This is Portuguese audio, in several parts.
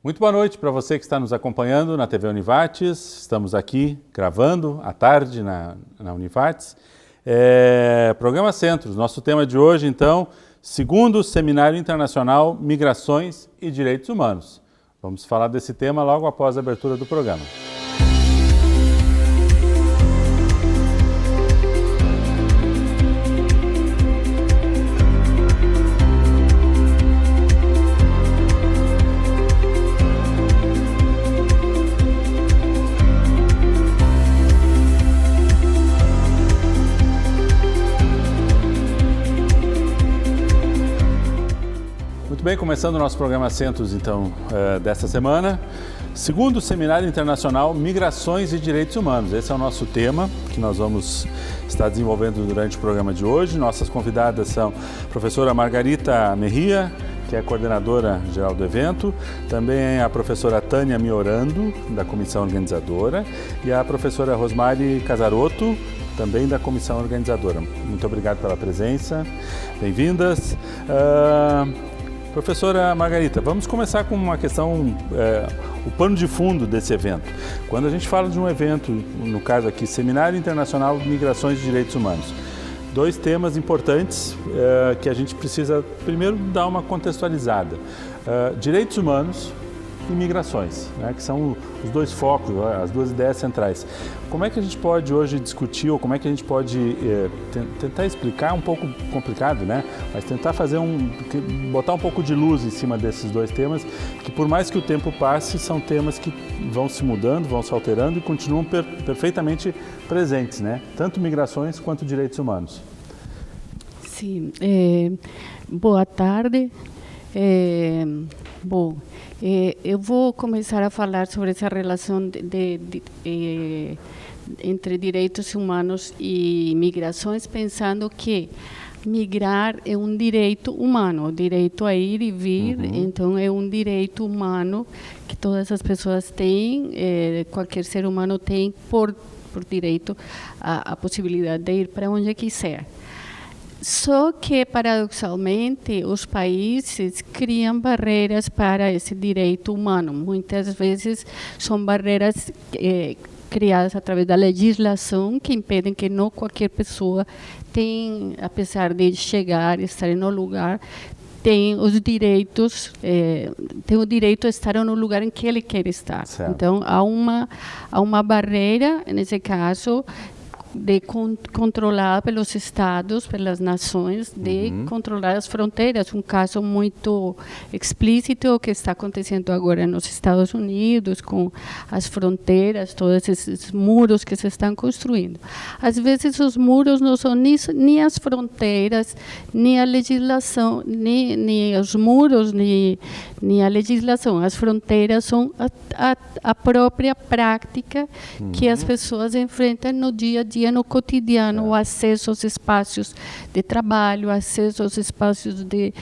Muito boa noite para você que está nos acompanhando na TV Univates. Estamos aqui gravando à tarde na Univates. Programa Centros, nosso tema de hoje, então, segundo Seminário Internacional Migrações e Direitos Humanos. Vamos falar desse tema logo após a abertura do programa. Bem, começando o nosso programa Centros, então, desta semana. Segundo o Seminário Internacional Migrações e Direitos Humanos. Esse é o nosso tema que nós vamos estar desenvolvendo durante o programa de hoje. Nossas convidadas são a professora Margarita Mejia, que é a coordenadora geral do evento, também a professora Tânia Miorando, da comissão organizadora, e a professora Rosmari Casarotto, também da comissão organizadora. Muito obrigado pela presença, bem-vindas. Professora Margarita, vamos começar com uma questão, o pano de fundo desse evento. Quando a gente fala de um evento, no caso aqui, Seminário Internacional de Migrações e Direitos Humanos, dois temas importantes que a gente precisa primeiro dar uma contextualizada. Direitos humanos e migrações, né, que são os dois focos, as duas ideias centrais. Como é que a gente pode hoje discutir, ou como é que a gente pode tentar explicar, um pouco complicado, né, mas tentar fazer botar um pouco de luz em cima desses dois temas, que por mais que o tempo passe, são temas que vão se mudando, vão se alterando e continuam perfeitamente presentes, né, tanto migrações quanto direitos humanos. Sim, boa tarde. Bom, eu vou começar a falar sobre essa relação entre direitos humanos e migrações, pensando que migrar é um direito humano, o direito a ir e vir, então é um direito humano que todas as pessoas têm, qualquer ser humano tem por direito a possibilidade de ir para onde quiser. Só que, paradoxalmente, os países criam barreiras para esse direito humano. Muitas vezes são barreiras criadas através da legislação que impedem que não qualquer pessoa tem, apesar de chegar e estar no lugar, tem os direitos, tem o direito de estar no lugar em que ele quer estar. Certo. Então, há uma barreira, nesse caso, controlada pelos estados, pelas nações, de controlar as fronteiras. Um caso muito explícito que está acontecendo agora nos Estados Unidos, com as fronteiras, todos esses muros que se estão construindo. Às vezes os muros não são nem as fronteiras, nem a legislação, nem os muros, nem a legislação. As fronteiras são a própria prática que as pessoas enfrentam no dia a dia, no cotidiano, o acesso aos espaços de trabalho, acesso aos espaços de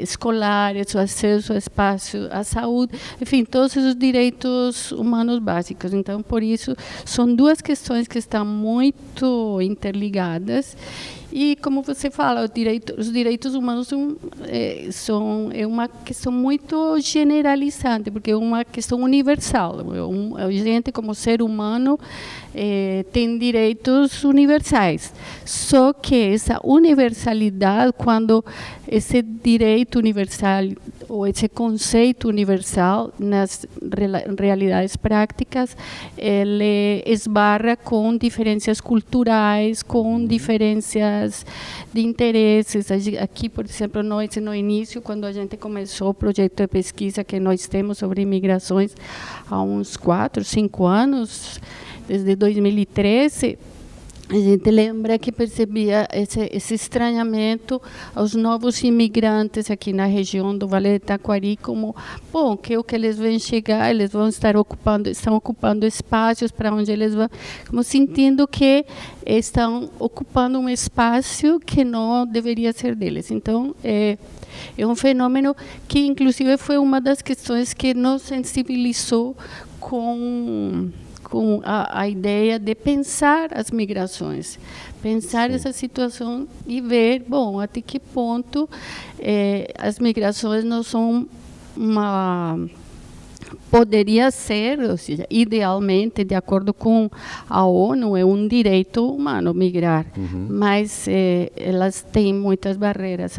escolares, o acesso ao espaço, à saúde, enfim, todos os direitos humanos básicos. Então, por isso, são duas questões que estão muito interligadas. E, como você fala, os direitos humanos é uma questão muito generalizante, porque é uma questão universal. A gente, como ser humano, tem direitos universais. Só que essa universalidade, quando esse direito universal, ou esse conceito universal, nas realidades práticas, ele esbarra com diferenças culturais, com diferenças de interesses. Aqui, por exemplo, nós, no início, quando a gente começou o projeto de pesquisa que nós temos sobre imigrações há uns 4, 5 anos, desde 2013, a gente lembra que percebia esse estranhamento aos novos imigrantes aqui na região do Vale do Taquari, como, bom, que o que eles vão chegar, eles vão estão ocupando espaços para onde eles vão, como sentindo que estão ocupando um espaço que não deveria ser deles. Então, é um fenômeno que, inclusive, foi uma das questões que nos sensibilizou com a ideia de pensar as migrações, pensar essa situação e ver, bom, até que ponto as migrações não são poderia ser, ou seja, idealmente, de acordo com a ONU, é um direito humano migrar, mas elas têm muitas barreiras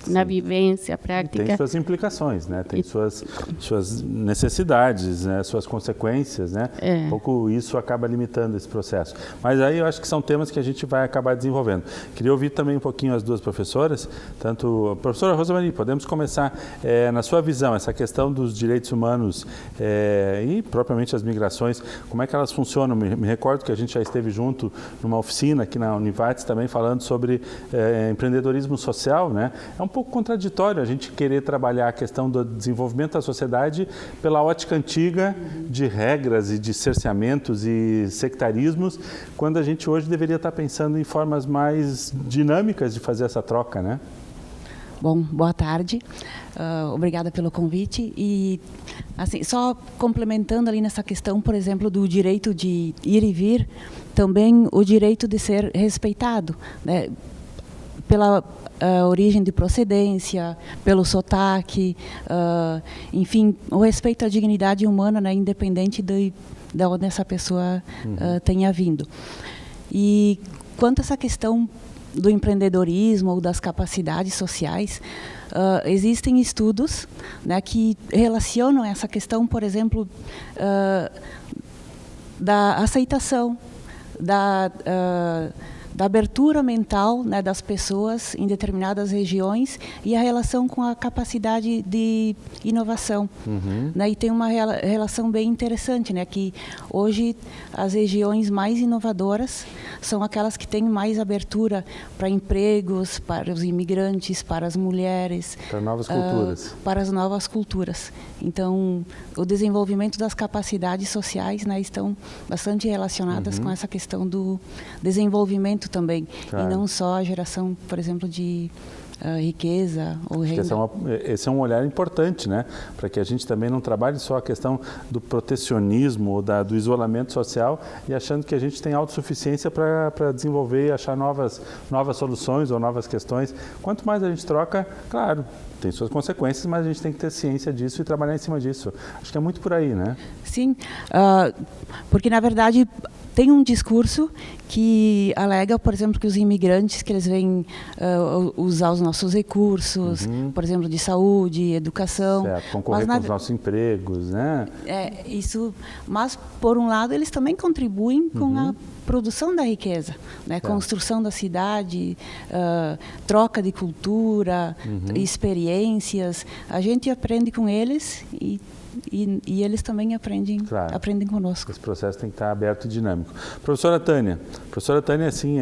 na vivência prática. Tem suas implicações, né? Tem suas necessidades, né? Suas consequências, né? Um pouco isso acaba limitando esse processo. Mas aí eu acho que são temas que a gente vai acabar desenvolvendo. Queria ouvir também um pouquinho as duas professoras, tanto a professora Rosamary, podemos começar na sua visão, essa questão dos direitos humanos e propriamente as migrações, como é que elas funcionam? Me recordo que a gente já esteve junto numa oficina aqui na Univates também falando sobre empreendedorismo social, né? É um pouco contraditório a gente querer trabalhar a questão do desenvolvimento da sociedade pela ótica antiga de regras e de cerceamentos e sectarismos, quando a gente hoje deveria estar pensando em formas mais dinâmicas de fazer essa troca, né? Bom, boa tarde. Obrigada pelo convite. E, assim, só complementando ali nessa questão, por exemplo, do direito de ir e vir, também o direito de ser respeitado, né, pela origem de procedência, pelo sotaque, enfim, o respeito à dignidade humana, né, independente de onde essa pessoa tenha vindo. E quanto a essa questão do empreendedorismo ou das capacidades sociais, existem estudos, né, que relacionam essa questão, por exemplo, da aceitação, da abertura mental, né, das pessoas em determinadas regiões e a relação com a capacidade de inovação. Né, e tem uma relação bem interessante, né, que hoje as regiões mais inovadoras são aquelas que têm mais abertura para empregos, para os imigrantes, para as mulheres. Para novas culturas. Para as novas culturas. Então, o desenvolvimento das capacidades sociais, né, estão bastante relacionadas com essa questão do desenvolvimento também, claro. E não só a geração, por exemplo, de riqueza ou renda. Esse é um olhar importante, né? Para que a gente também não trabalhe só a questão do protecionismo ou do isolamento social e achando que a gente tem autossuficiência para desenvolver e achar novas soluções ou novas questões. Quanto mais a gente troca, claro, tem suas consequências, mas a gente tem que ter ciência disso e trabalhar em cima disso. Acho que é muito por aí, né? Sim, porque na verdade tem um discurso que alega, por exemplo, que os imigrantes que eles vêm usar os nossos recursos, por exemplo, de saúde, educação, certo, concorrer com os nossos empregos, né? Isso. Mas por um lado eles também contribuem com a produção da riqueza, né? Construção da cidade, troca de cultura, experiências. A gente aprende com eles e eles também aprendem conosco. Esse processo tem que estar aberto e dinâmico. Professora Tânia, assim,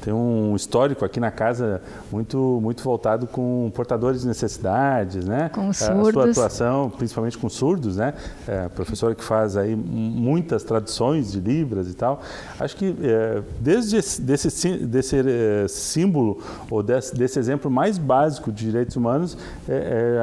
tem um histórico aqui na casa muito voltado com portadores de necessidades, né? Com surdos. A sua atuação, principalmente com surdos, né? Professora que faz aí muitas traduções de Libras e tal. Acho que desde desse símbolo ou desse exemplo mais básico de direitos humanos,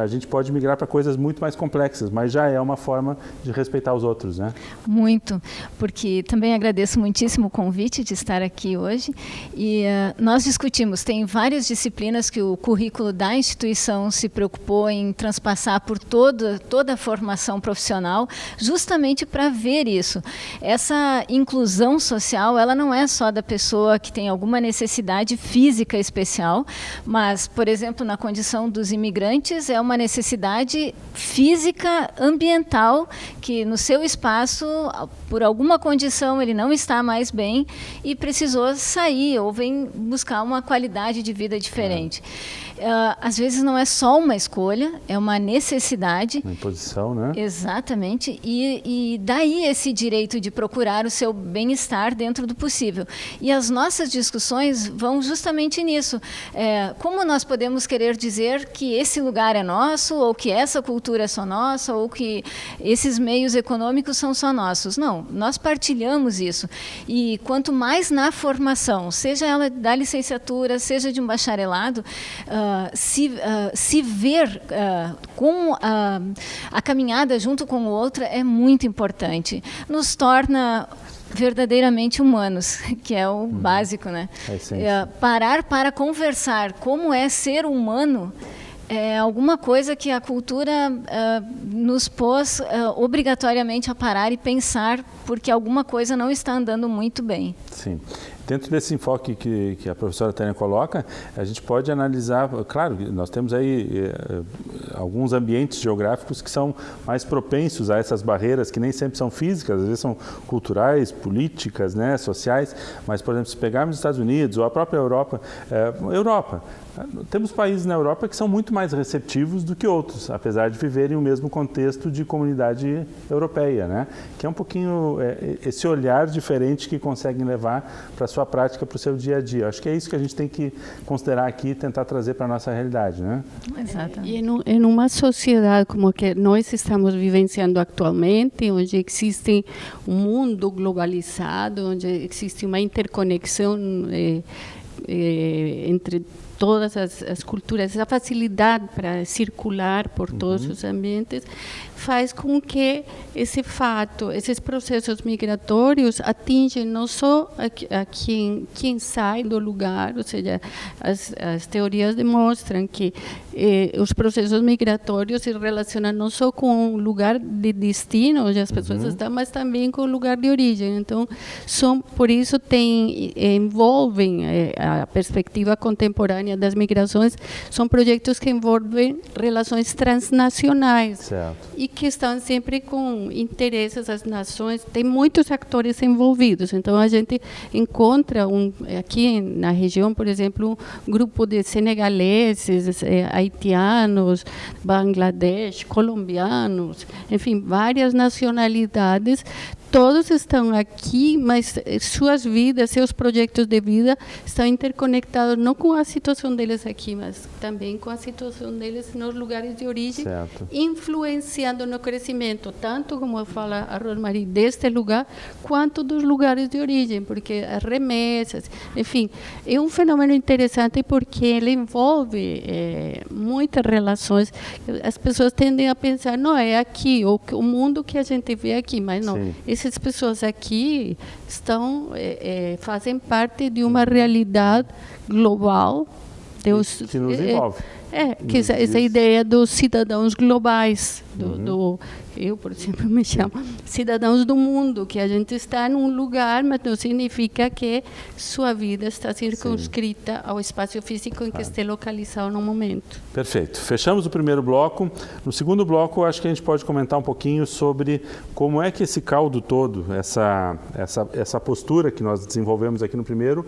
a gente pode migrar para coisas muito mais complexas, mas já é uma forma de respeitar os outros, né? Muito, porque também agradeço muitíssimo o convite de estar aqui hoje e nós discutimos, tem várias disciplinas que o currículo da instituição se preocupou em transpassar por toda a formação profissional, justamente para ver isso. Essa inclusão social, ela não é só da pessoa que tem alguma necessidade física especial, mas, por exemplo, na condição dos imigrantes, é uma necessidade física, ambiental, que no seu espaço, por alguma condição, ele não está mais bem e precisou sair ou vem buscar uma qualidade de vida diferente. Às vezes não é só uma escolha, é uma necessidade. Uma imposição, né? Exatamente. E daí esse direito de procurar o seu bem-estar dentro do possível. E as nossas discussões vão justamente nisso. Como nós podemos querer dizer que esse lugar é nosso, ou que essa cultura é só nossa, ou que esses meios econômicos são só nossos? Não, nós partilhamos isso. E quanto mais na formação, seja ela da licenciatura, seja de um bacharelado, se ver com a caminhada junto com o outro é muito importante. Nos torna verdadeiramente humanos, que é o básico, né? É parar para conversar como é ser humano É alguma coisa que a cultura nos pôs obrigatoriamente a parar e pensar, porque alguma coisa não está andando muito bem. Sim. Dentro desse enfoque que a professora Tânia coloca, a gente pode analisar, claro, nós temos aí alguns ambientes geográficos que são mais propensos a essas barreiras, que nem sempre são físicas, às vezes são culturais, políticas, né, sociais, mas, por exemplo, se pegarmos os Estados Unidos ou a própria Europa, temos países na Europa que são muito mais receptivos do que outros, apesar de viverem o mesmo contexto de comunidade europeia, né? Que é um pouquinho esse olhar diferente que conseguem levar para a sua prática, para o seu dia a dia. Acho que é isso que a gente tem que considerar aqui e tentar trazer para a nossa realidade, né? Exatamente. E em uma sociedade como que nós estamos vivenciando atualmente, onde existe um mundo globalizado, onde existe uma interconexão entre todas as culturas, essa facilidade para circular por todos os ambientes, faz com que esse fato, esses processos migratórios atingem não só a quem sai do lugar, ou seja, as teorias demonstram que os processos migratórios se relacionam não só com o lugar de destino onde as pessoas estão, mas também com o lugar de origem. Então, por isso envolvem a perspectiva contemporânea das migrações, são projetos que envolvem relações transnacionais. Certo. E que estão sempre com interesses, as nações, tem muitos atores envolvidos. Então, a gente encontra aqui na região, por exemplo, um grupo de senegaleses, haitianos, Bangladesh, colombianos, enfim, várias nacionalidades. Todos estão aqui, mas suas vidas, seus projetos de vida estão interconectados não com a situação deles aqui, mas também com a situação deles nos lugares de origem, certo, influenciando no crescimento, tanto como fala a Rosmarie, deste lugar, quanto dos lugares de origem, porque as remessas, enfim, é um fenômeno interessante porque ele envolve muitas relações. As pessoas tendem a pensar, não, é aqui, o mundo que a gente vê aqui, mas não. Sim. Essas pessoas aqui fazem parte de uma realidade global. Que nos envolve. Que essa ideia dos cidadãos globais, eu, por exemplo, me chamo cidadãos do mundo, que a gente está num lugar, mas não significa que sua vida está circunscrita ao espaço físico em que esteja localizado no momento. Perfeito. Fechamos o primeiro bloco. No segundo bloco, acho que a gente pode comentar um pouquinho sobre como é que esse caldo todo, essa postura que nós desenvolvemos aqui no primeiro,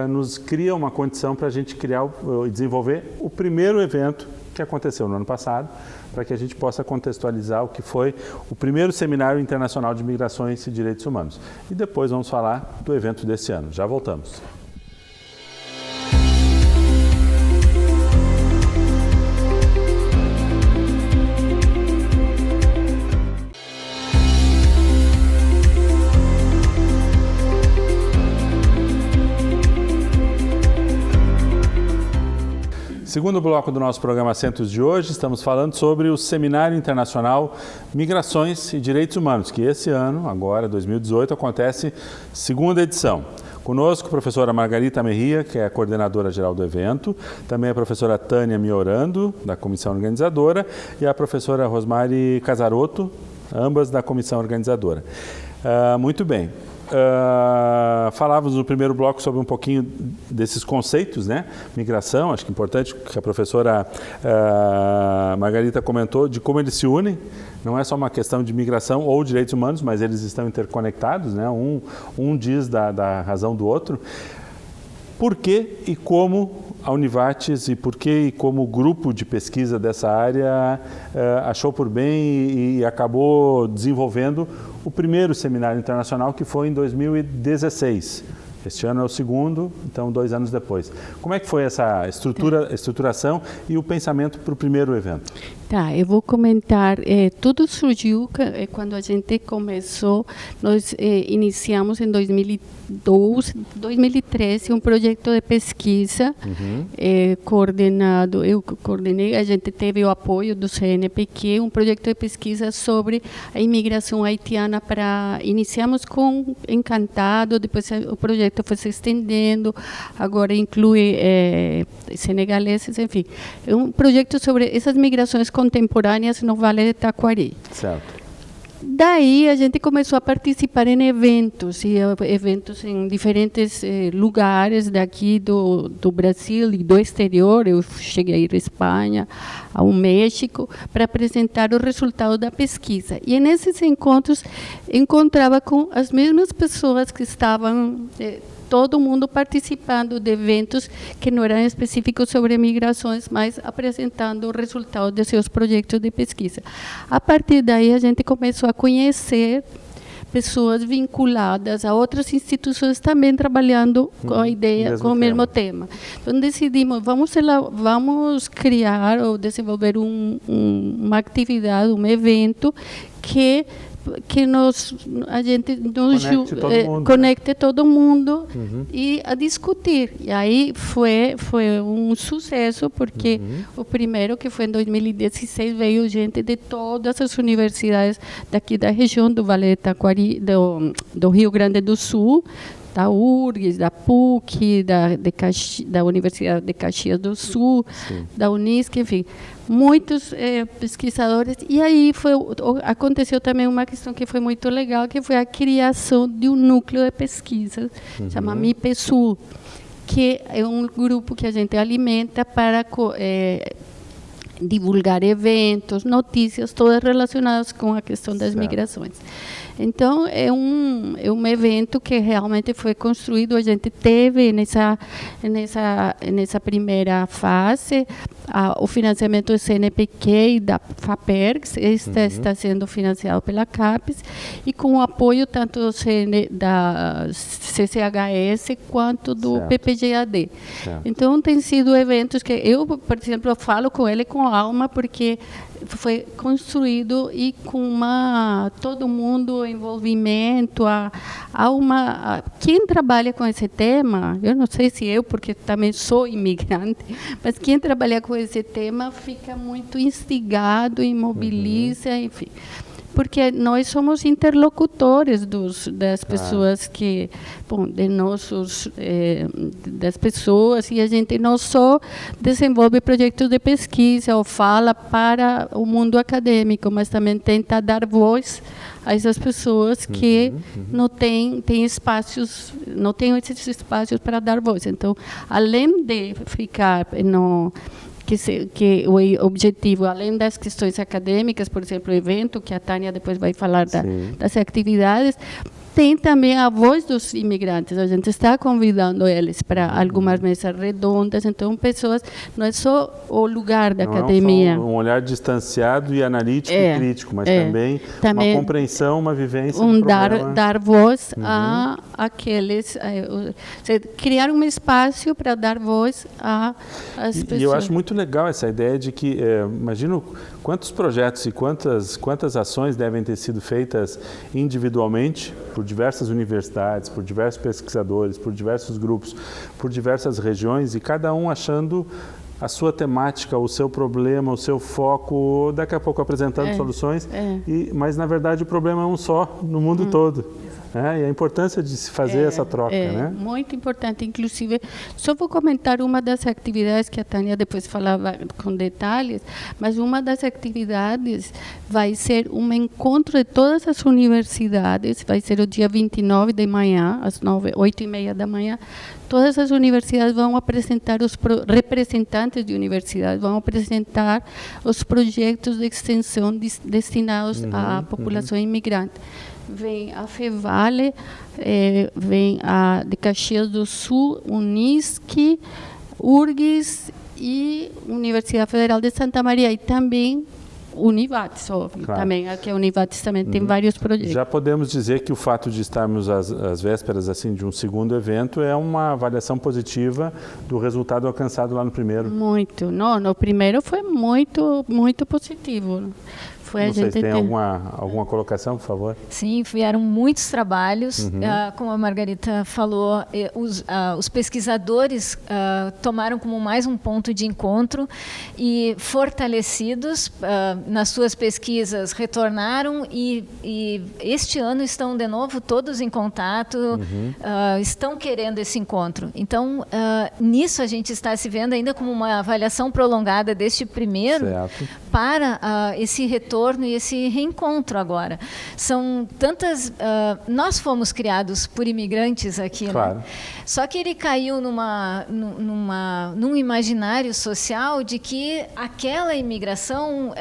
nos cria uma condição para a gente criar e desenvolver o primeiro evento que aconteceu no ano passado, para que a gente possa contextualizar o que foi o primeiro Seminário Internacional de Migrações e Direitos Humanos. E depois vamos falar do evento desse ano. Já voltamos. Segundo bloco do nosso programa Assentos de hoje, estamos falando sobre o Seminário Internacional Migrações e Direitos Humanos, que esse ano, agora 2018, acontece segunda edição. Conosco a professora Margarita Mejia, que é a coordenadora geral do evento, também a professora Tânia Miorando, da comissão organizadora, e a professora Rosmarie Casarotto, ambas da comissão organizadora. Muito bem. Falávamos no primeiro bloco sobre um pouquinho desses conceitos, né? Migração, acho que é importante que a professora Margarita comentou de como eles se unem. Não é só uma questão de migração ou direitos humanos, mas eles estão interconectados, né? Um diz da razão do outro. Por que e como a Univates e por que e como o grupo de pesquisa dessa área achou por bem e acabou desenvolvendo o primeiro seminário internacional, que foi em 2016. Este ano é o segundo, então 2 anos depois. Como é que foi essa estruturação e o pensamento para o primeiro evento? Tá, eu vou comentar. Tudo surgiu quando a gente começou, nós iniciamos em 2013 um projeto de pesquisa coordenado, eu coordenei, a gente teve o apoio do CNPq, um projeto de pesquisa sobre a imigração haitiana iniciamos com Encantado, depois o projeto projeto foi se estendendo, agora inclui senegaleses, enfim. É um projeto sobre essas migrações contemporâneas no Vale do Taquari. Certo. Daí a gente começou a participar em eventos, eventos em diferentes lugares daqui do Brasil e do exterior. Eu cheguei a ir à Espanha, ao México, para apresentar o resultado da pesquisa. E nesses encontros encontrava com as mesmas pessoas que estavam todo mundo participando de eventos que não eram específicos sobre migrações, mas apresentando o resultado de seus projetos de pesquisa. A partir daí, a gente começou a conhecer pessoas vinculadas a outras instituições também trabalhando com a ideia, com o mesmo tema. Então, decidimos, vamos criar ou desenvolver uma atividade, um evento que a gente conecte todo mundo e a discutir. E aí foi um sucesso, porque o primeiro, que foi em 2016, veio gente de todas as universidades daqui da região do Vale do Taquari, do Rio Grande do Sul, da URGS, da PUC, da Universidade de Caxias do Sul, da Unisc, enfim, muitos pesquisadores. E aí aconteceu também uma questão que foi muito legal, que foi a criação de um núcleo de pesquisa, chama MIPESUL, que é um grupo que a gente alimenta para divulgar eventos, notícias, todas relacionadas com a questão das migrações. Então, é um evento que realmente foi construído. A gente teve nessa primeira fase o financiamento do CNPq e da FAPERGS. Está sendo financiado pela CAPES, e com o apoio tanto da CCHS quanto do PPGAD. Então, tem sido eventos que eu, por exemplo, falo com ele com alma, porque foi construído e com todo mundo envolvimento, quem trabalha com esse tema, eu não sei se eu, porque também sou imigrante, mas quem trabalha com esse tema fica muito instigado e mobiliza, enfim. Porque nós somos interlocutores das pessoas das pessoas, e a gente não só desenvolve projetos de pesquisa ou fala para o mundo acadêmico, mas também tenta dar voz a essas pessoas que não têm esses espaços para dar voz. Então, além de ficar que o objetivo, além das questões acadêmicas, por exemplo, o evento, que a Tânia depois vai falar das atividades, tem também a voz dos imigrantes. A gente está convidando eles para algumas mesas redondas. Então, pessoas, não é só o lugar da academia. Não é um olhar distanciado e analítico e crítico, mas também uma compreensão, uma vivência do problema. Dar voz a aqueles... criar um espaço para dar voz às pessoas. E eu acho muito legal essa ideia de que, imagino quantos projetos e quantas ações devem ter sido feitas individualmente por diversas universidades, por diversos pesquisadores, por diversos grupos, por diversas regiões, e cada um achando a sua temática, o seu problema, o seu foco, daqui a pouco apresentando soluções, mas na verdade o problema é um só no mundo todo. E a importância de se fazer essa troca, né? Muito importante. Inclusive, só vou comentar uma das atividades que a Tânia depois falava com detalhes, mas uma das atividades vai ser um encontro de todas as universidades, vai ser o dia 29 de manhã, às 8h30 da manhã. Todas as universidades vão apresentar, representantes de universidades vão apresentar os projetos de extensão destinados à população imigrante. Vem a FEVALE, vem a de Caxias do Sul, Unisc, URGS e Universidade Federal de Santa Maria, e também Univates, óbvio. Claro. Também, aqui a Univates também tem vários projetos. Já podemos dizer que o fato de estarmos às vésperas assim, de um segundo evento é uma avaliação positiva do resultado alcançado lá no primeiro? Muito. No primeiro foi muito, muito positivo. foi Não sei se tem alguma colocação, por favor. Sim, vieram muitos trabalhos. Como a Margarita falou, os pesquisadores tomaram como mais um ponto de encontro e, fortalecidos nas suas pesquisas, retornaram e este ano estão de novo todos em contato, estão querendo esse encontro. Então, nisso a gente está se vendo ainda como uma avaliação prolongada deste primeiro, certo, para esse retorno e esse reencontro agora. São tantas... nós fomos criados por imigrantes aqui, claro, né? Só que ele caiu num imaginário social de que aquela imigração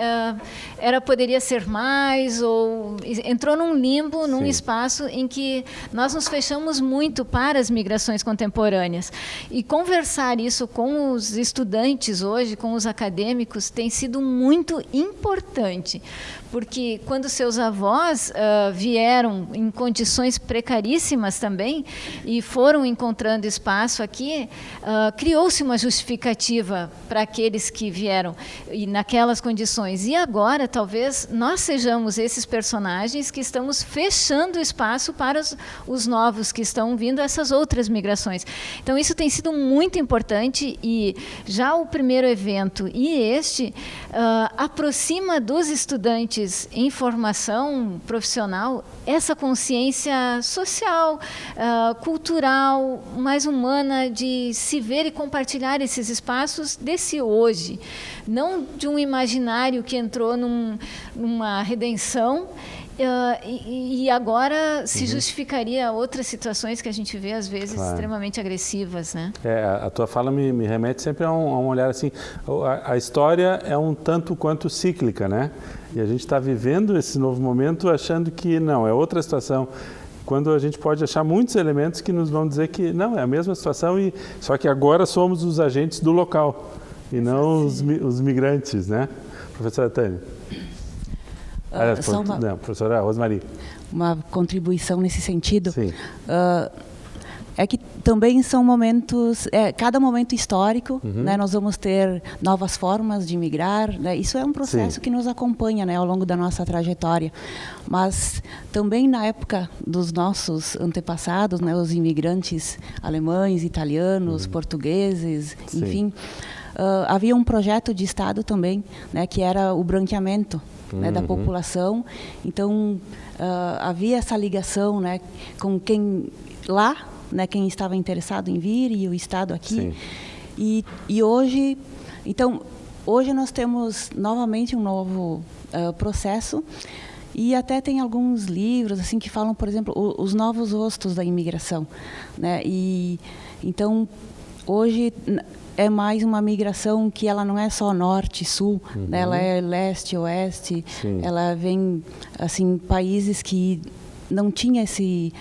poderia ser mais, ou entrou num limbo, num espaço em que nós nos fechamos muito para as migrações contemporâneas. E conversar isso com os estudantes hoje, com os acadêmicos, tem sido muito importante, porque quando seus avós vieram em condições precaríssimas também e foram encontrando espaço aqui, criou-se uma justificativa para aqueles que vieram e naquelas condições. E agora, talvez, nós sejamos esses personagens que estamos fechando espaço para os novos que estão vindo, essas outras migrações. Então, isso tem sido muito importante, e já o primeiro evento e este aproxima dos estudantes em formação profissional essa consciência social, cultural, mais humana, de se ver e compartilhar esses espaços desse hoje, não de um imaginário que entrou numa redenção e agora se justificaria outras situações que a gente vê às vezes, claro, extremamente agressivas, né? A tua fala me remete sempre a um olhar assim, a história é um tanto quanto cíclica, né? E a gente está vivendo esse novo momento achando que não, é outra situação, quando a gente pode achar muitos elementos que nos vão dizer que não, é a mesma situação, só que agora somos os agentes do local e não os migrantes, né? Professora Tânia. Professora Rosmarie. Uma contribuição nesse sentido. Sim. É que também são momentos, cada momento histórico, né, nós vamos ter novas formas de migrar, né, isso é um processo, sim, que nos acompanha, né, ao longo da nossa trajetória. Mas também na época dos nossos antepassados, né, os imigrantes alemães, italianos, portugueses, sim, enfim, havia um projeto de Estado também, né, que era o branqueamento, né, da população. Então, havia essa ligação, né, com quem lá, né, quem estava interessado em vir, e o Estado aqui. E hoje, então, hoje nós temos novamente um novo processo, e até tem alguns livros assim que falam, por exemplo, os novos rostos da imigração, né? E então hoje é mais uma migração que ela não é só norte, sul, né? Ela é leste, oeste. Sim. Ela vem assim países que não tinha esse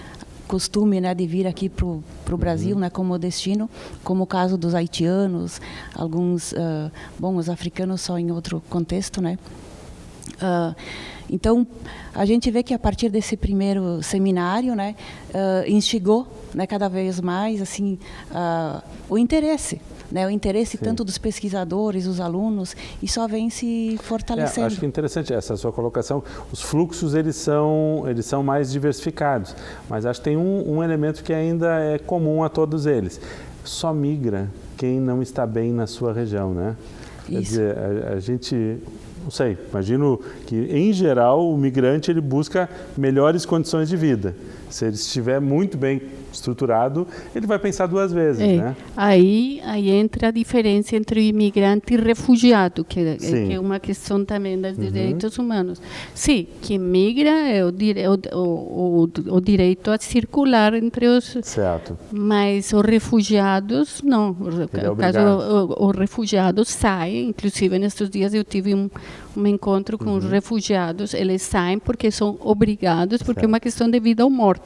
costume, né, de vir aqui para o Brasil, né, como destino, como o caso dos haitianos, alguns, os africanos só em outro contexto, né? Então, a gente vê que a partir desse primeiro seminário, né, instigou, né, cada vez mais assim, o interesse, né, o interesse, sim, tanto dos pesquisadores, dos alunos, e só vem se fortalecendo. Acho que é interessante essa sua colocação. Os fluxos eles são mais diversificados, mas acho que tem um elemento que ainda é comum a todos eles. Só migra quem não está bem na sua região, né? Isso. Quer dizer, a gente... Não sei, imagino que, em geral, o migrante ele busca melhores condições de vida. Se ele estiver muito bem estruturado, ele vai pensar duas vezes, né? Aí entra a diferença entre imigrante e refugiado, que é uma questão também dos direitos humanos. Sim, quem migra é o direito a circular entre os... Certo. Mas os refugiados, não. Os refugiados saem, inclusive nestes dias eu tive um encontro com os refugiados, eles saem porque são obrigados, porque é uma questão de vida ou morte.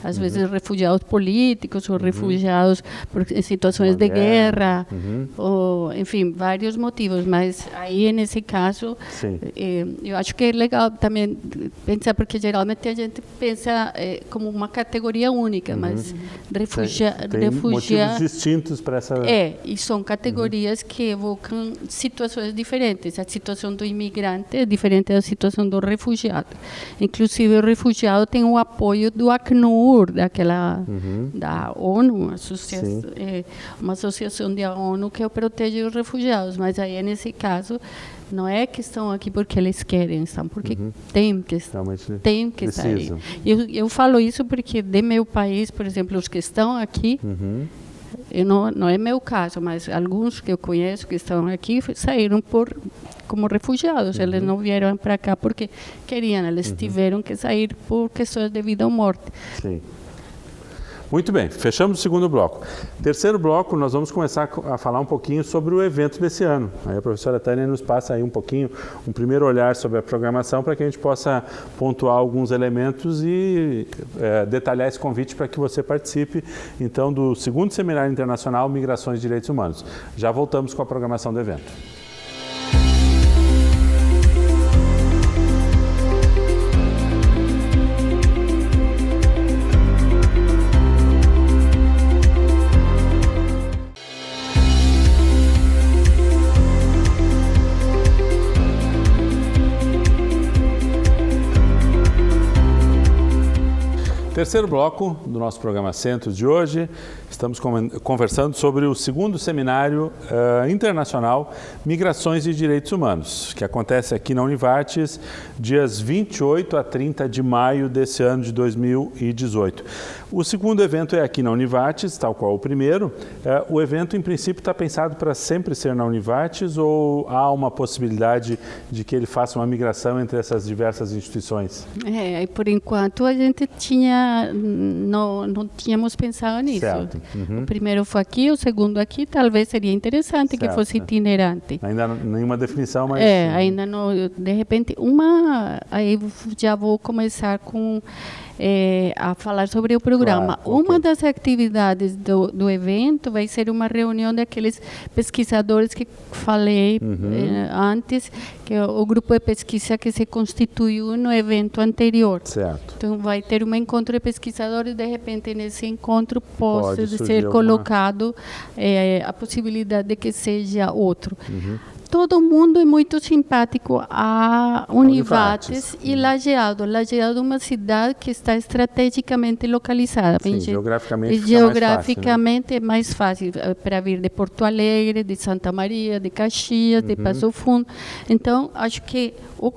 às vezes refugiados políticos ou refugiados em situações de guerra, ou, enfim, vários motivos. Mas aí, nesse caso, eu acho que é legal também pensar, porque geralmente a gente pensa como uma categoria única, mas tem motivos distintos para essa... e são categorias que evocam situações diferentes. A situação do imigrante é diferente da situação do refugiado. Inclusive, o refugiado tem o apoio do Acnur, da ONU, uma associação da ONU que protege os refugiados. Mas aí, nesse caso, não é que estão aqui porque eles querem, estão porque tem que estar aí. Eu falo isso porque de meu país, por exemplo, os que estão aqui, não é meu caso, mas alguns que eu conheço que estão aqui saíram como refugiados. Eles não vieram para cá porque queriam, eles tiveram que sair por questões de vida ou morte. Sim. Muito bem, fechamos o segundo bloco. Terceiro bloco, nós vamos começar a falar um pouquinho sobre o evento desse ano. Aí a professora Tânia nos passa aí um pouquinho, um primeiro olhar sobre a programação para que a gente possa pontuar alguns elementos e detalhar esse convite para que você participe, então, do segundo Seminário Internacional Migrações e Direitos Humanos. Já voltamos com a programação do evento. Terceiro bloco do nosso programa Centro de hoje, estamos conversando sobre o segundo Seminário Internacional Migrações e Direitos Humanos, que acontece aqui na Univates, dias 28 a 30 de maio desse ano de 2018. O segundo evento é aqui na Univates, tal qual o primeiro. O evento, em princípio, está pensado para sempre ser na Univates ou há uma possibilidade de que ele faça uma migração entre essas diversas instituições? Por enquanto a gente não tínhamos pensado nisso. Certo. O primeiro foi aqui, o segundo aqui, talvez seria interessante que fosse itinerante. Ainda nenhuma definição, mas... ainda não. De repente, aí já vou começar a falar sobre o programa. Uma das atividades do evento vai ser uma reunião daqueles pesquisadores que falei antes, que é o grupo de pesquisa que se constituiu no evento anterior. Certo. Então, vai ter um encontro de pesquisadores, de repente, nesse encontro pode ser colocado a possibilidade de que seja outro. Todo mundo é muito simpático a Univates e Lajeado. Lajeado é uma cidade que está estrategicamente localizada. Sim, geograficamente é mais fácil para vir de Porto Alegre, de Santa Maria, de Caxias, de Passo Fundo. Então, acho que o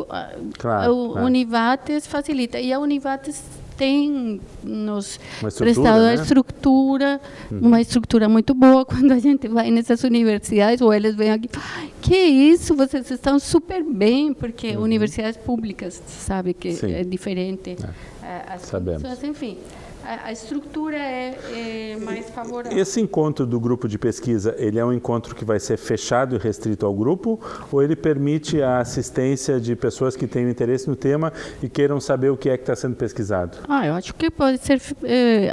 Univates facilita. E a Univates tem nos prestado a estrutura, uma estrutura muito boa. Quando a gente vai nessas universidades, ou eles vêm aqui, que isso, vocês estão super bem, porque universidades públicas, sabe que é diferente. Sabemos. Pessoas, enfim, a estrutura é mais favorável. Esse encontro do grupo de pesquisa, ele é um encontro que vai ser fechado e restrito ao grupo, ou ele permite a assistência de pessoas que tenham interesse no tema e queiram saber o que é que está sendo pesquisado? Eu acho que pode ser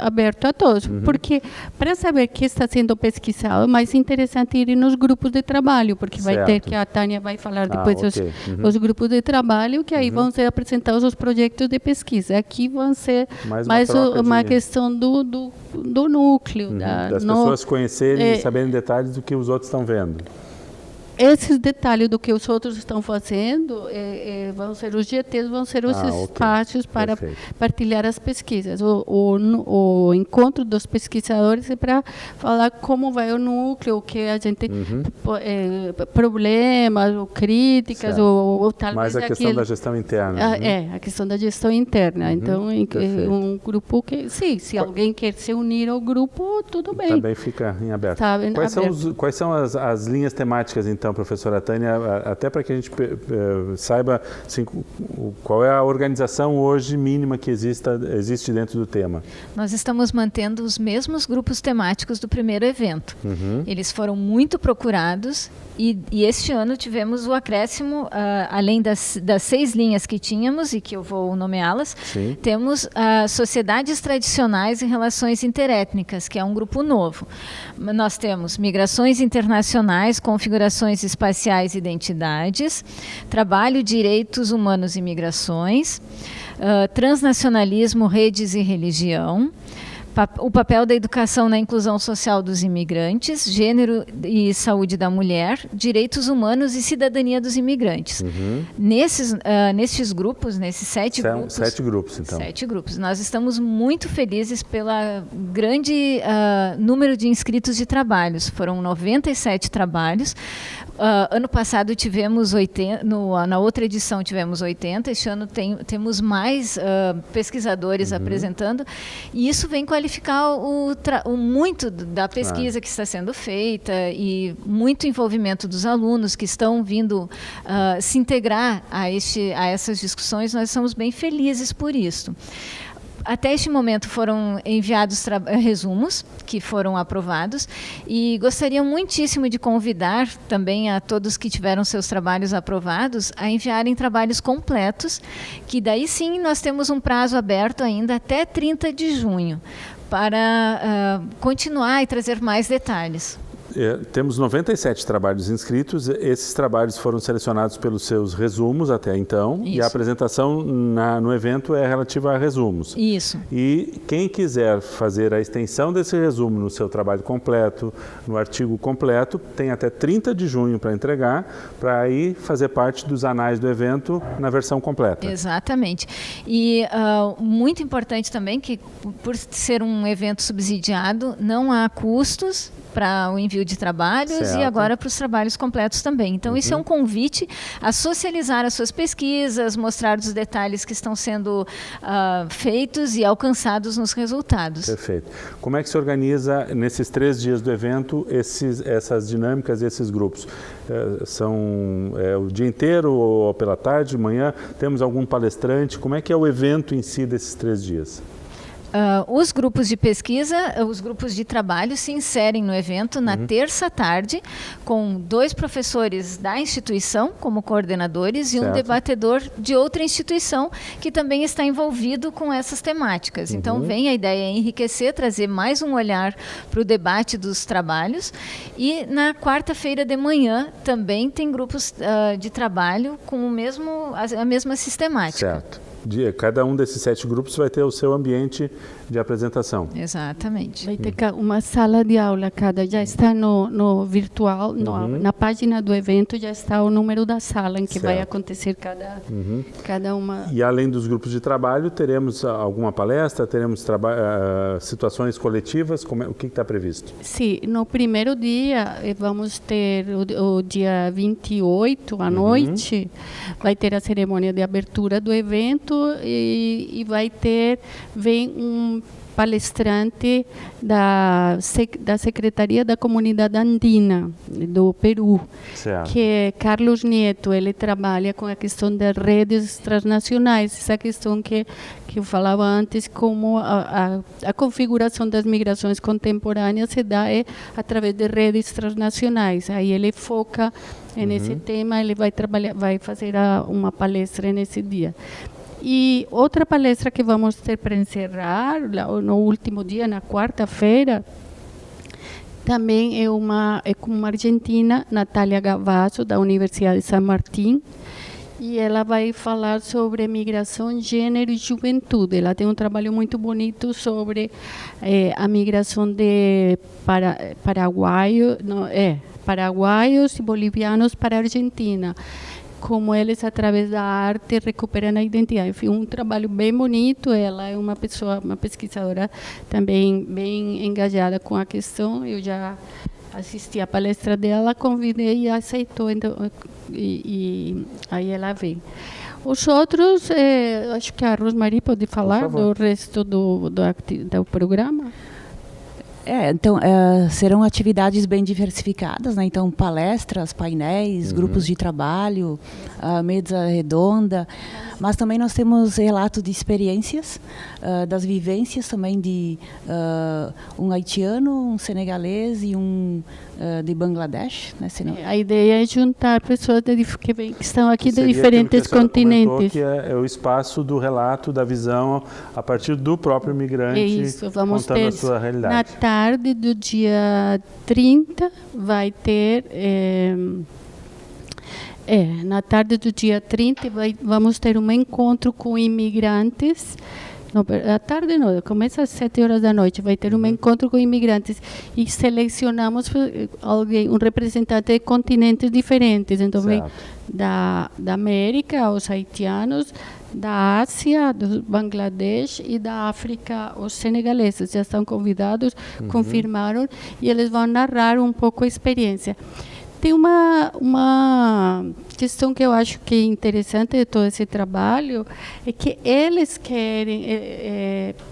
aberto a todos, porque para saber o que está sendo pesquisado, é mais interessante ir nos grupos de trabalho, porque vai ter que a Tânia vai falar depois os grupos de trabalho, que aí vão ser apresentados os projetos de pesquisa. Aqui vão ser mais uma questão do núcleo. Das pessoas conhecerem e saberem detalhes do que os outros estão vendo. Esses detalhes do que os outros estão fazendo vão ser os GTs, vão ser os espaços para partilhar as pesquisas. O encontro dos pesquisadores é para falar como vai o núcleo, o que a gente problemas ou críticas ou talvez mais a questão da gestão interna. A questão da gestão interna. Então, um grupo que, se alguém quer se unir ao grupo, tudo bem. Também fica em aberto. Quais são as linhas temáticas, então, professora Tânia, até para que a gente saiba assim, qual é a organização hoje mínima que existe dentro do tema? Nós estamos mantendo os mesmos grupos temáticos do primeiro evento. Eles foram muito procurados E este ano tivemos o acréscimo, além das 6 linhas que tínhamos, e que eu vou nomeá-las, temos sociedades tradicionais e relações interétnicas, que é um grupo novo. Nós temos migrações internacionais, configurações espaciais e identidades, trabalho, direitos humanos e migrações, transnacionalismo, redes e religião, o papel da educação na inclusão social dos imigrantes, gênero e saúde da mulher, direitos humanos e cidadania dos imigrantes. Nesses grupos, nesses 7 grupos... 7 grupos, então. 7 grupos. Nós estamos muito felizes pelo grande número de inscritos de trabalhos. Foram 97 trabalhos. Ano passado tivemos 80, na outra edição tivemos 80, este ano temos mais pesquisadores apresentando, e isso vem qualificar o muito da pesquisa que está sendo feita e muito envolvimento dos alunos que estão vindo se integrar a essas discussões. Nós somos bem felizes por isso. Até este momento foram enviados resumos que foram aprovados, e gostaria muitíssimo de convidar também a todos que tiveram seus trabalhos aprovados a enviarem trabalhos completos, que daí sim nós temos um prazo aberto ainda até 30 de junho para continuar e trazer mais detalhes. Temos 97 trabalhos inscritos. Esses trabalhos foram selecionados pelos seus resumos até então. Isso. E a apresentação no evento é relativa a resumos. Isso. E quem quiser fazer a extensão desse resumo no seu trabalho completo, no artigo completo, tem até 30 de junho para entregar, para aí fazer parte dos anais do evento na versão completa. Exatamente. E muito importante também que, por ser um evento subsidiado, não há custos para o envio de trabalhos, certo, e agora para os trabalhos completos também. Então, isso é um convite a socializar as suas pesquisas, mostrar os detalhes que estão sendo feitos e alcançados nos resultados. Perfeito. Como é que se organiza nesses 3 dias do evento essas dinâmicas e esses grupos? São o dia inteiro ou pela tarde, manhã? Temos algum palestrante? Como é que é o evento em si desses 3 dias? Os grupos de pesquisa, os grupos de trabalho se inserem no evento na terça tarde, com 2 professores da instituição como coordenadores e um debatedor de outra instituição que também está envolvido com essas temáticas. Então, vem a ideia é enriquecer, trazer mais um olhar para o debate dos trabalhos. E na quarta-feira de manhã também tem grupos de trabalho com a mesma sistemática. Certo. Cada um desses 7 grupos vai ter o seu ambiente de apresentação. Exatamente. Vai ter uma sala de aula, já está no virtual, na página do evento já está o número da sala em que vai acontecer cada uma. E além dos grupos de trabalho, teremos alguma palestra, teremos situações coletivas, o que está previsto? Sim, no primeiro dia vamos ter o dia 28 à noite, vai ter a cerimônia de abertura do evento e vem um palestrante da Secretaria da Comunidade Andina do Peru, certo, que é Carlos Nieto. Ele trabalha com a questão das redes transnacionais, essa questão que eu falava antes, como a configuração das migrações contemporâneas se dá através de redes transnacionais. Aí ele foca nesse tema, ele vai fazer uma palestra nesse dia. E outra palestra que vamos ter para encerrar, no último dia, na quarta-feira, também é com uma argentina, Natália Gavasso, da Universidade de San Martín, e ela vai falar sobre migração, gênero e juventude. Ela tem um trabalho muito bonito sobre a migração de paraguaios e bolivianos para a Argentina, como eles, através da arte, recuperam a identidade. Enfim, um trabalho bem bonito. Ela é uma pesquisadora também bem engajada com a questão. Eu já assisti a palestra dela, convidei e aceitou, então, e aí ela veio. Os outros, acho que a Rosmarie pode falar do resto do programa. Então, serão atividades bem diversificadas, né? Então, palestras, painéis, grupos de trabalho, mesa redonda. Mas também nós temos relato de experiências, das vivências também de um haitiano, um senegalês e um de Bangladesh. Né, a ideia é juntar pessoas que estão aqui de Seria diferentes continentes. Que é o espaço do relato, da visão, a partir do próprio imigrante, isso, vamos contando ter, a sua realidade. Na tarde do dia 30 vai ter... na tarde do dia 30 vamos ter um encontro com imigrantes. Não, à tarde não, começa às 7 horas da noite, vai ter um encontro com imigrantes e selecionamos um representante de continentes diferentes. Então vem da América, os haitianos, da Ásia, do Bangladesh e da África, os senegaleses. Já estão convidados, confirmaram, e eles vão narrar um pouco a experiência. Tem uma questão que eu acho que é interessante de todo esse trabalho, é que eles querem,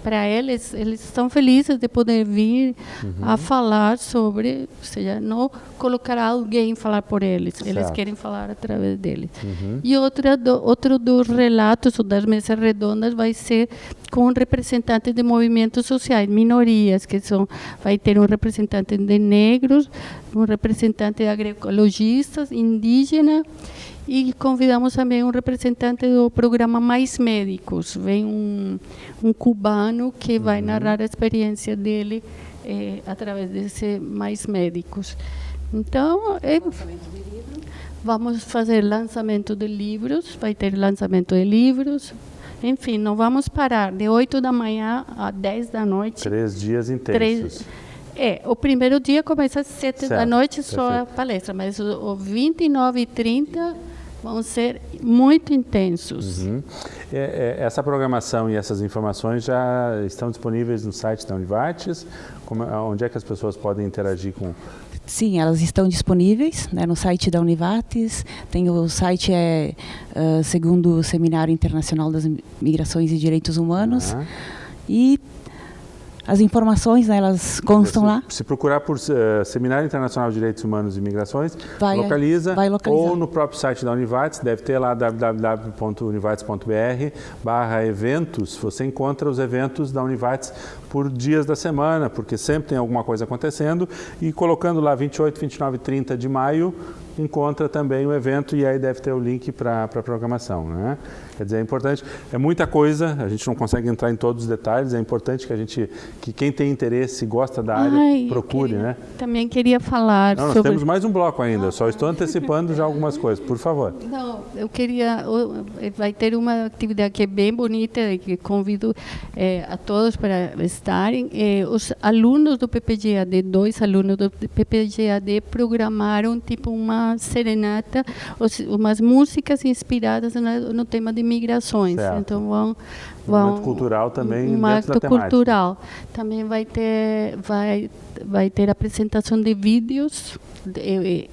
para eles estão felizes de poder vir a falar sobre, ou seja, não colocar alguém falar por eles, eles querem falar através deles. E outro dos relatos, ou das mesas redondas, vai ser com representantes de movimentos sociais, minorias, vai ter um representante de negros, um representante de agroecologistas, indígena, e convidamos também um representante do programa Mais Médicos. Vem um cubano que vai narrar a experiência dele através desse Mais Médicos. Então, vamos fazer lançamento de livros, vai ter lançamento de livros. Enfim, não vamos parar, de 8 da manhã a 10 da noite. 3 dias intensos. O primeiro dia começa às 7 da noite, só a palestra, mas o 29 e 30 vão ser muito intensos. Essa programação e essas informações já estão disponíveis no site da Univates? Onde é que as pessoas podem interagir com? Sim, elas estão disponíveis, né, no site da Univates. Tem o site segundo o Seminário Internacional das Migrações e Direitos Humanos. E as informações, né, elas constam lá. Se procurar por Seminário Internacional de Direitos Humanos e Migrações, vai localizar. Ou no próprio site da Univates, deve ter lá www.univates.br/eventos. Você encontra os eventos da Univates por dias da semana, porque sempre tem alguma coisa acontecendo. E colocando lá 28, 29 e 30 de maio, encontra também o evento, e aí deve ter o link para a programação, né? Quer dizer, é importante, é muita coisa, a gente não consegue entrar em todos os detalhes, é importante que quem tem interesse e gosta da área, procure, né? Também queria falar nós temos mais um bloco ainda, só estou antecipando já algumas coisas, por favor. Não, eu queria, vai ter uma atividade que é bem bonita, que convido a todos para estarem. Os alunos do PPGAD, 2 alunos do PPGAD, programaram tipo uma serenata, umas músicas inspiradas no tema de migrações. Certo. Então um ato cultural também um dentro ato da temática. Cultural. Também vai ter apresentação de vídeos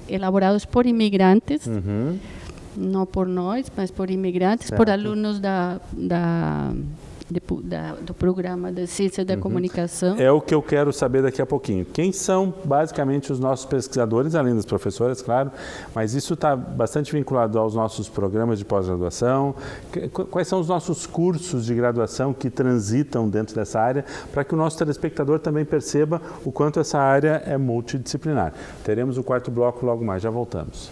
elaborados por imigrantes, não por nós, mas por imigrantes, por alunos do programa de Ciência da Comunicação. É o que eu quero saber daqui a pouquinho. Quem são basicamente os nossos pesquisadores, além das professoras, claro, mas isso está bastante vinculado aos nossos programas de pós-graduação. Quais são os nossos cursos de graduação que transitam dentro dessa área, para que o nosso telespectador também perceba o quanto essa área é multidisciplinar. Teremos o 4º bloco logo mais, já voltamos.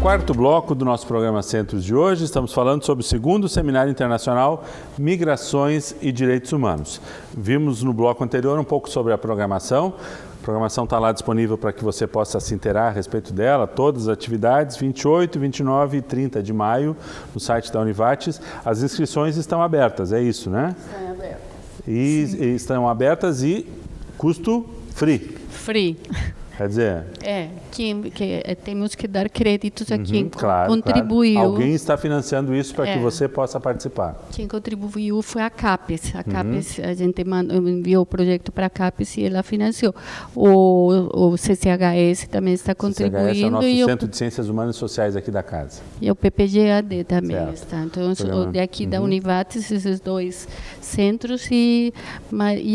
Quarto bloco do nosso programa Centros de hoje, estamos falando sobre o 2º Seminário Internacional Migrações e Direitos Humanos. Vimos no bloco anterior um pouco sobre a programação. A programação está lá disponível para que você possa se inteirar a respeito dela, todas as atividades, 28, 29 e 30 de maio, no site da Univates. As inscrições estão abertas, é isso, né? Estão abertas. E estão abertas e custo free. Free. Quer dizer... temos que dar créditos a quem Claro. contribuiu. Alguém está financiando isso para que você possa participar. Quem contribuiu foi a CAPES. A CAPES, a gente enviou o projeto para a CAPES e ela financiou. O CCHS também está contribuindo. CCHS é o nosso Centro de Ciências Humanas e Sociais aqui da casa. E o PPGAD também certo. está. Então, daqui da Univates, esses dois centros e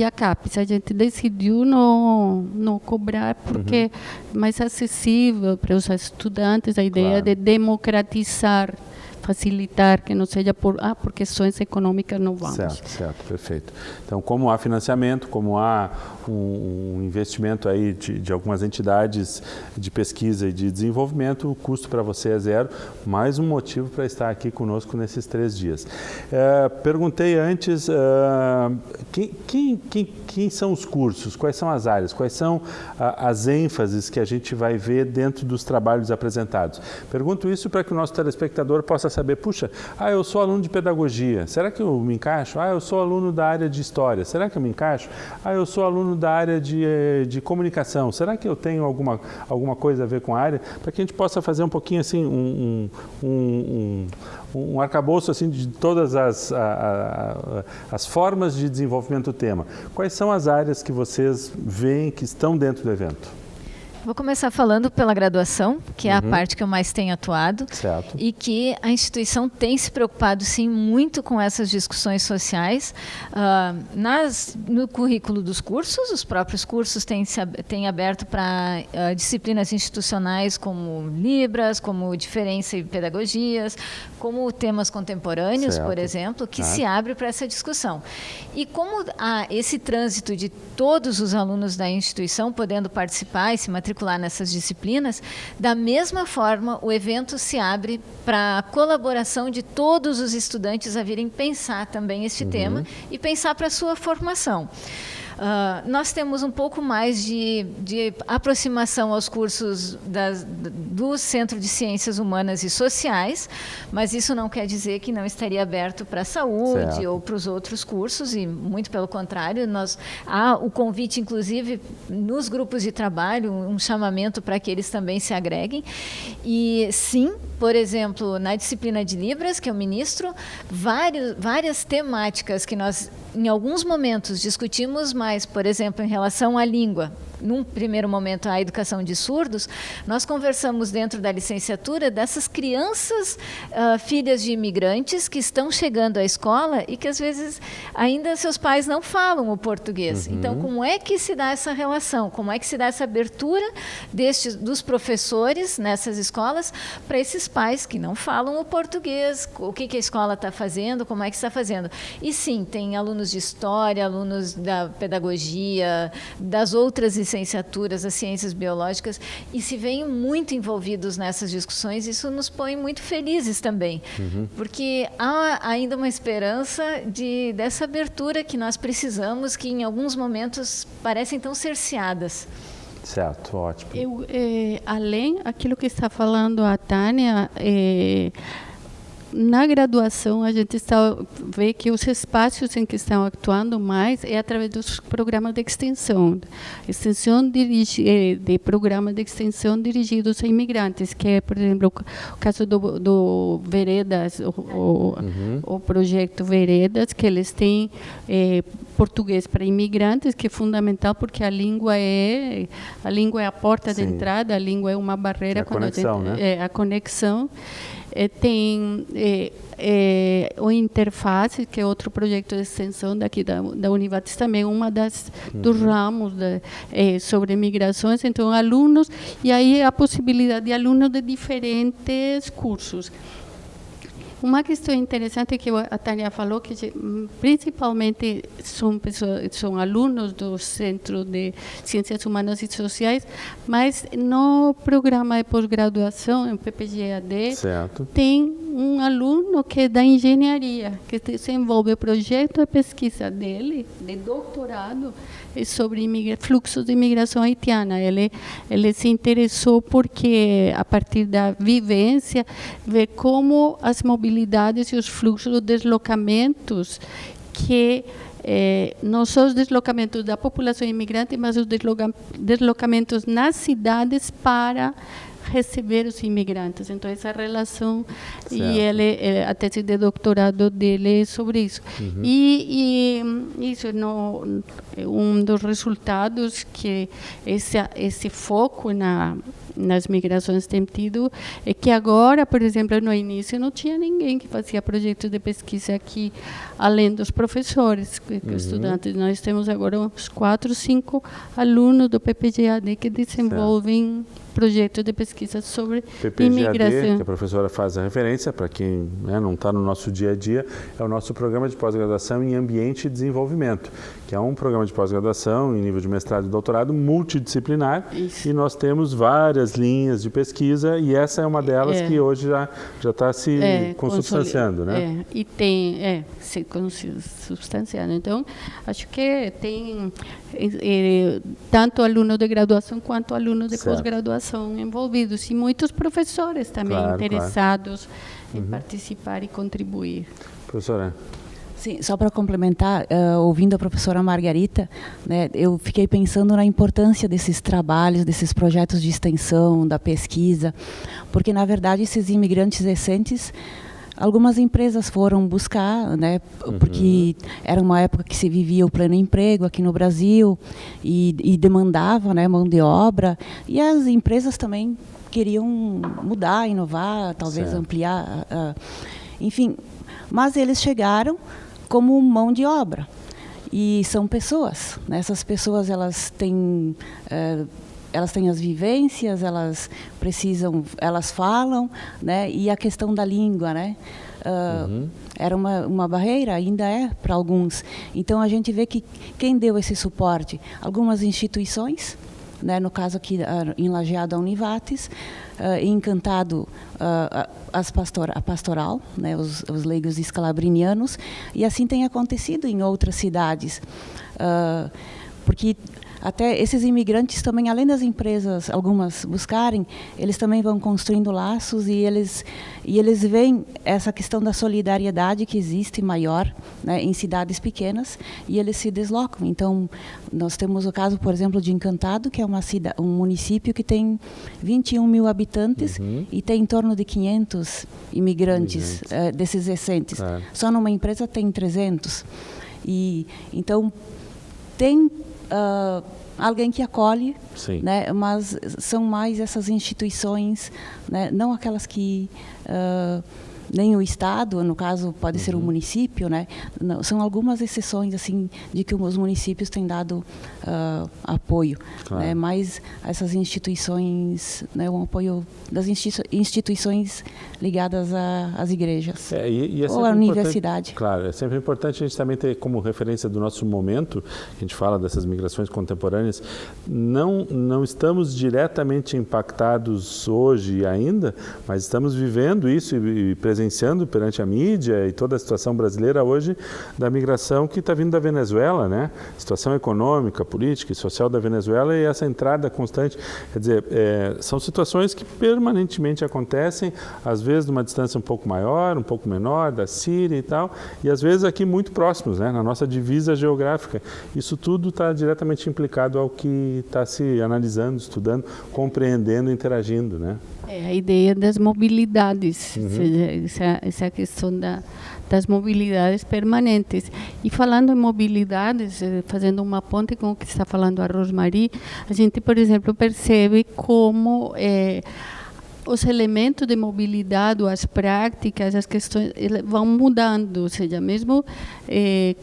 a CAPES. A gente decidiu não cobrar porque é mais acessível para os estudantes a ideia de democratizar, facilitar, que não seja por questões econômicas não vamos. Certo, perfeito. Então, como há financiamento, como há um investimento aí de algumas entidades de pesquisa e de desenvolvimento, o custo para você é zero. Mais um motivo para estar aqui conosco nesses 3 dias. Perguntei antes, quem são os cursos? Quais são as áreas? Quais são as ênfases que a gente vai ver dentro dos trabalhos apresentados? Pergunto isso para que o nosso telespectador possa saber, puxa, eu sou aluno de pedagogia, será que eu me encaixo? Eu sou aluno da área de história, será que eu me encaixo? Eu sou aluno da área de comunicação, será que eu tenho alguma coisa a ver com a área? Para que a gente possa fazer um pouquinho assim, um arcabouço assim, de todas as formas de desenvolvimento do tema. Quais são as áreas que vocês veem que estão dentro do evento? Vou começar falando pela graduação, que é a parte que eu mais tenho atuado. Certo. E que a instituição tem se preocupado, sim, muito com essas discussões sociais. No currículo dos cursos, os próprios cursos têm aberto para disciplinas institucionais como Libras, como diferença e pedagogias, como temas contemporâneos, por exemplo, que se abre para essa discussão. E como há esse trânsito de todos os alunos da instituição podendo participar e se matricular nessas disciplinas, da mesma forma o evento se abre para a colaboração de todos os estudantes a virem pensar também este tema e pensar para a sua formação. Nós temos um pouco mais de aproximação aos cursos do Centro de Ciências Humanas e Sociais, mas isso não quer dizer que não estaria aberto para a saúde ou para os outros cursos, e muito pelo contrário, há o convite, inclusive, nos grupos de trabalho, um chamamento para que eles também se agreguem. E sim, por exemplo, na disciplina de Libras, que eu ministro, várias temáticas que nós, em alguns momentos, discutimos mais, por exemplo, em relação à língua. Num primeiro momento, a educação de surdos, nós conversamos dentro da licenciatura dessas crianças, filhas de imigrantes, que estão chegando à escola e que, às vezes, ainda seus pais não falam o português. Então, como é que se dá essa relação? Como é que se dá essa abertura dos professores nessas escolas para esses pais que não falam o português? O que a escola está fazendo? Como é que está fazendo? E, sim, tem alunos de história, alunos da pedagogia, das outras licenciaturas, as ciências biológicas, e se veem muito envolvidos nessas discussões. Isso nos põe muito felizes também, porque há ainda uma esperança dessa abertura que nós precisamos, que em alguns momentos parecem tão cerceadas. Certo, ótimo. Além daquilo que está falando a Tânia, na graduação, a gente vê que os espaços em que estão atuando mais é através dos programas de extensão de programas de extensão dirigidos a imigrantes, que é, por exemplo, o caso do Veredas, o projeto Veredas, que eles têm português para imigrantes, que é fundamental porque a língua é a porta de entrada, a língua é uma barreira quando a conexão. Tem o Interface, que é outro projeto de extensão daqui da Univates, também uma dos ramos sobre migrações. Então, alunos, e aí a possibilidade de alunos de diferentes cursos. Uma questão interessante que a Tânia falou, que principalmente são alunos do Centro de Ciências Humanas e Sociais, mas no programa de pós-graduação, em PPGAD, tem um aluno que é da engenharia, que desenvolve o projeto de pesquisa dele, de doutorado, sobre fluxos de imigração haitiana. Ele se interessou porque, a partir da vivência, vê como as mobilidades e os fluxos, os deslocamentos que não só os deslocamentos da população imigrante, mas os deslocamentos nas cidades para receber os imigrantes. Então, essa relação, certo. E ele, a tese de doutorado dele é sobre isso. E isso é um dos resultados que esse foco nas migrações tem tido, é que agora, por exemplo, no início não tinha ninguém que fazia projetos de pesquisa aqui, além dos professores, estudantes. Nós temos agora uns 4, 5 alunos do PPG-AD que desenvolvem projetos de pesquisa sobre imigração. Que a professora faz a referência, para quem não está no nosso dia a dia, é o nosso programa de pós-graduação em ambiente e desenvolvimento, que é um programa de pós-graduação em nível de mestrado e doutorado multidisciplinar. Isso. E nós temos várias linhas de pesquisa e essa é uma delas que hoje já está se consubstanciando, né? E tem se consubstanciando. Então, acho que tem tanto aluno de graduação quanto aluno de pós-graduação envolvidos e muitos professores também interessados em participar e contribuir. Professora? Sim, só para complementar, ouvindo a professora Margarita, né, eu fiquei pensando na importância desses trabalhos, desses projetos de extensão, da pesquisa, porque, na verdade, esses imigrantes recentes, algumas empresas foram buscar, né, porque era uma época que se vivia o pleno emprego aqui no Brasil e demandava, né, mão de obra, e as empresas também queriam mudar, inovar, talvez ampliar, enfim, mas eles chegaram como mão de obra e são pessoas, né? Essas pessoas elas têm as vivências, elas falam, né? E a questão da língua, né? Era uma barreira, ainda é para alguns. Então a gente vê que quem deu esse suporte, algumas instituições, né? No caso aqui em Lajeado, a Univates, em Encantado a pastoral, né? Os leigos escalabrinianos, e assim tem acontecido em outras cidades, porque até esses imigrantes também, além das empresas, algumas buscarem, eles também vão construindo laços e eles veem essa questão da solidariedade que existe maior, né, em cidades pequenas, e eles se deslocam. Então, nós temos o caso, por exemplo, de Encantado, que é um município que tem 21 mil habitantes e tem em torno de 500 imigrantes desses recentes. Só numa empresa tem 300. E, então, tem alguém que acolhe, né? Mas são mais essas instituições, né? Não aquelas que nem o Estado, no caso pode ser o município, né? Não, são algumas exceções assim de que os municípios têm dado apoio, né? Mas essas instituições, né? Um apoio das instituições ligadas às igrejas ou à universidade. Claro, é sempre importante a gente também ter como referência do nosso momento, a gente fala dessas migrações contemporâneas, não estamos diretamente impactados hoje ainda, mas estamos vivendo isso e presenciando perante a mídia e toda a situação brasileira hoje da migração que está vindo da Venezuela, né? Situação econômica, política e social da Venezuela e essa entrada constante. Quer dizer, são situações que permanentemente acontecem, às vezes numa distância um pouco maior, um pouco menor, da Síria e tal, e às vezes aqui muito próximos, né? Na nossa divisa geográfica. Isso tudo está diretamente implicado ao que está se analisando, estudando, compreendendo, interagindo, né? A ideia das mobilidades, essa questão das mobilidades permanentes. E falando em mobilidades, fazendo uma ponte com o que está falando a Rosmarie, a gente, por exemplo, percebe como os elementos de mobilidade, as práticas, as questões vão mudando, ou seja, mesmo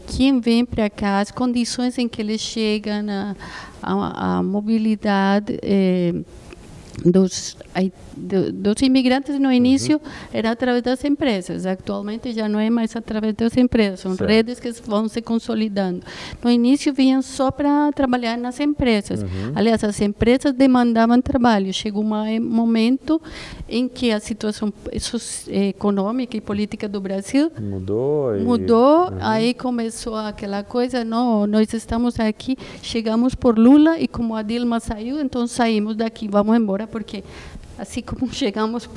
quem vem para cá, as condições em que eles chegam, a mobilidade dos imigrantes no início era através das empresas, atualmente já não é mais através das empresas, são redes que vão se consolidando. No início vinham só para trabalhar nas empresas, aliás, as empresas demandavam trabalho, chegou um momento em que a situação econômica e política do Brasil mudou, aí começou aquela coisa, não, nós estamos aqui, chegamos por Lula e como a Dilma saiu, então saímos daqui, vamos embora, porque assim como chegamos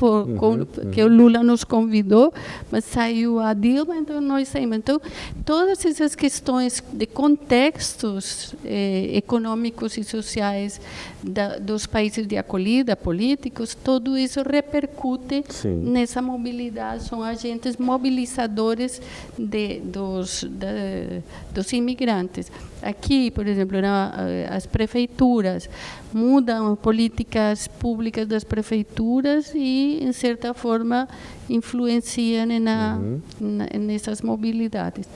que o Lula nos convidou, mas saiu a Dilma, então nós saímos. Então, todas essas questões de contextos econômicos e sociais dos países de acolhida, políticos, tudo isso repercute nessa mobilidade, são agentes mobilizadores dos imigrantes. Aqui, por exemplo, as prefeituras mudam políticas públicas das prefeituras e, em certa forma, influenciam nessas mobilidades.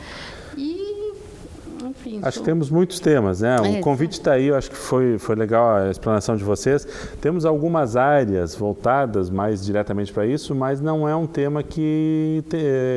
Enfim, acho que temos muitos temas, né? O convite está aí, eu acho que foi legal a explanação de vocês. Temos algumas áreas voltadas mais diretamente para isso, mas não é um tema que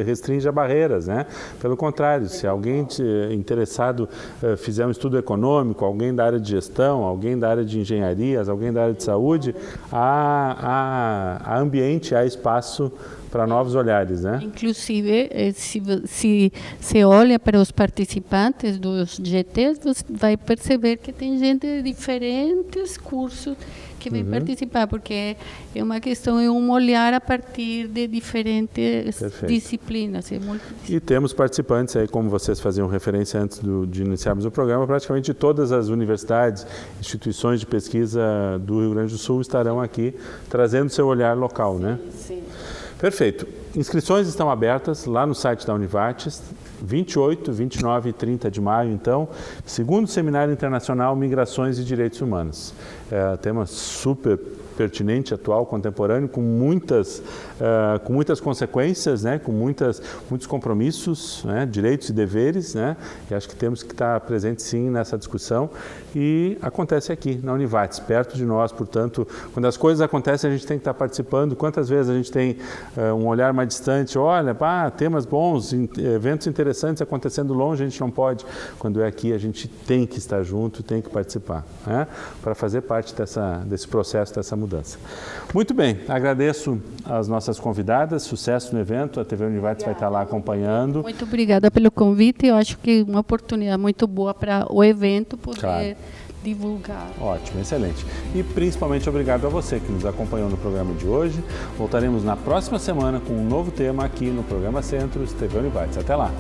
restringe a barreiras, né? Pelo contrário, se alguém interessado fizer um estudo econômico, alguém da área de gestão, alguém da área de engenharias, alguém da área de saúde, há ambiente, há espaço para novos olhares, né? Inclusive, se você olha para os participantes dos GTs, você vai perceber que tem gente de diferentes cursos que vem participar, porque é uma questão, é um olhar a partir de diferentes disciplinas. E temos participantes aí, como vocês faziam referência antes de iniciarmos o programa, praticamente todas as universidades, instituições de pesquisa do Rio Grande do Sul estarão aqui trazendo seu olhar local, né? Sim. Perfeito. Inscrições estão abertas lá no site da Univates, 28, 29 e 30 de maio, então, segundo Seminário Internacional Migrações e Direitos Humanos. Tema super pertinente, atual, contemporâneo, com muitas consequências, né, com muitos compromissos, né, direitos e deveres, né, e acho que temos que estar presentes sim nessa discussão, e acontece aqui na Univates, perto de nós, portanto, quando as coisas acontecem a gente tem que estar participando. Quantas vezes a gente tem um olhar mais distante, olha, temas bons, eventos interessantes acontecendo longe, a gente não pode. Quando é aqui a gente tem que estar junto, tem que participar, né, para fazer parte desse processo, dessa mudança. Muito bem, agradeço às nossas convidadas, sucesso no evento, a TV Univates vai estar lá acompanhando. Muito obrigada pelo convite, eu acho que é uma oportunidade muito boa para o evento poder divulgar. Ótimo, excelente. E principalmente obrigado a você que nos acompanhou no programa de hoje. Voltaremos na próxima semana com um novo tema aqui no programa Centros TV Univates. Até lá!